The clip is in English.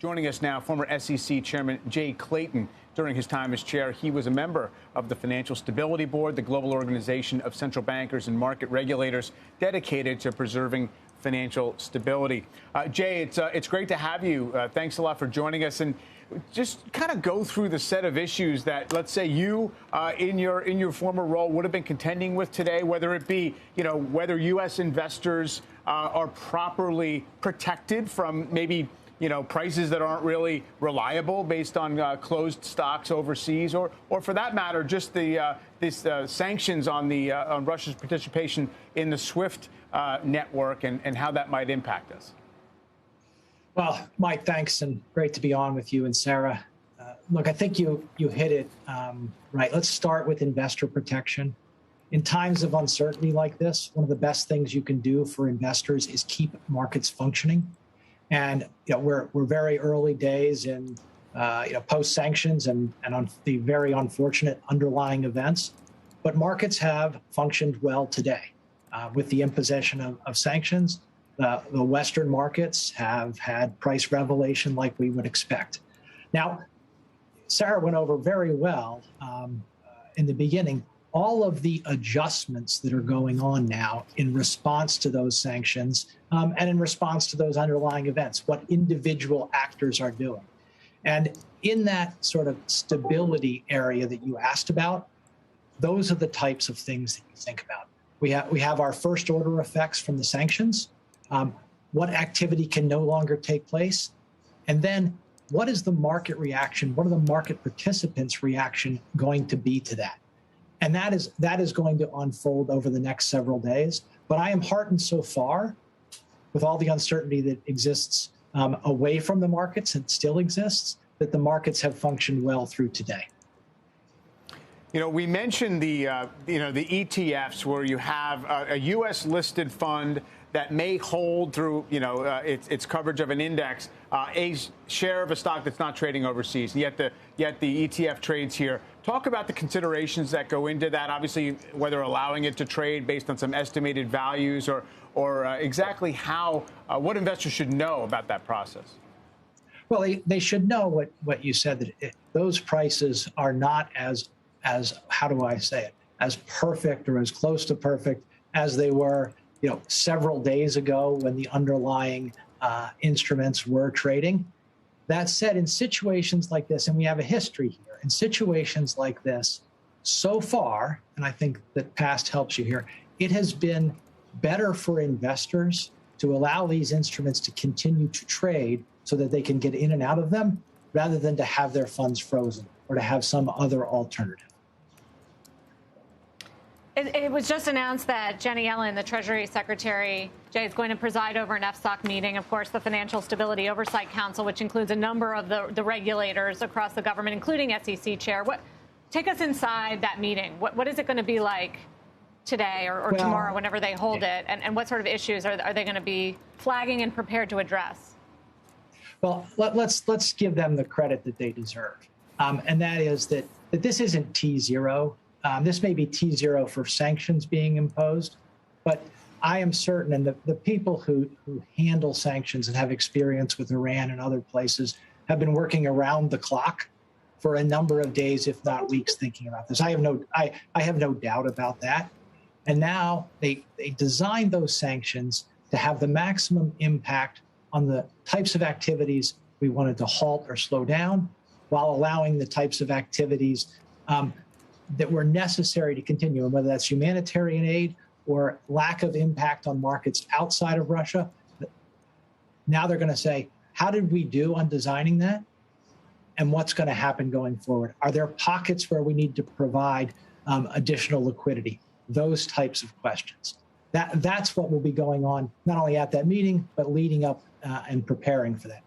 Joining us now, former SEC Chairman Jay Clayton. During his time as chair, he was a member of the Financial Stability Board, the global organization of central bankers and market regulators dedicated to preserving financial stability. Jay, it's great to have you. Thanks a lot for joining us. And just kind of go through the set of issues that, let's say, you in your former role would have been contending with today, whether it be, whether U.S. investors are properly protected from maybe prices that aren't really reliable based on closed stocks overseas, or for that matter, just the sanctions on Russia's participation in the SWIFT network and how that might impact us. Well, Mike, thanks, and great to be on with you and Sarah. Look, I think you hit it right. Let's start with investor protection. In times of uncertainty like this, one of the best things you can do for investors is keep markets functioning. And we're very early days in post sanctions and on the very unfortunate underlying events, but markets have functioned well today with the imposition of sanctions. The Western markets have had price revelation like we would expect. Now, Sarah went over very well in the beginning all of the adjustments that are going on now in response to those sanctions and in response to those underlying events, what individual actors are doing. And in that sort of stability area that you asked about, those are the types of things that you think about. We have our first order effects from the sanctions. What activity can no longer take place? And then what is the market reaction? What are the market participants' reaction going to be to that? And that is going to unfold over the next several days. But I am heartened so far with all the uncertainty that exists away from the markets and still exists, that the markets have functioned well through today. We mentioned the ETFs, where you have a U.S. listed fund that may hold through, its coverage of an index, a share of a stock that's not trading overseas. Yet the ETF trades here. Talk about the considerations that go into that. Obviously, whether allowing it to trade based on some estimated values, or exactly how what investors should know about that process. Well, they should know what you said, that those prices are not as how do I say it, as perfect or as close to perfect as they were several days ago when the underlying instruments were trading. That said, in situations like this, and we have a history here, in situations like this, so far, and I think that past helps you here, it has been better for investors to allow these instruments to continue to trade so that they can get in and out of them, rather than to have their funds frozen or to have some other alternative. It was just announced that Jenny Yellen, the Treasury Secretary, Jay, is going to preside over an FSOC meeting. Of course, the Financial Stability Oversight Council, which includes a number of the regulators across the government, including SEC chair. Take us inside that meeting. What is it going to be like today or tomorrow, whenever they hold it? And what sort of issues are they going to be flagging and prepared to address? Well, let's give them the credit that they deserve. And that is that this isn't T0. This may be T0 for sanctions being imposed, but I am certain, and the people who handle sanctions and have experience with Iran and other places have been working around the clock for a number of days, if not weeks, thinking about this. I have no doubt about that. And now they designed those sanctions to have the maximum impact on the types of activities we wanted to halt or slow down, while allowing the types of activities that were necessary to continue, and whether that's humanitarian aid or lack of impact on markets outside of Russia. Now they're going to say, how did we do on designing that? And what's going to happen going forward? Are there pockets where we need to provide additional liquidity? Those types of questions. That's what will be going on, not only at that meeting, but leading up and preparing for that.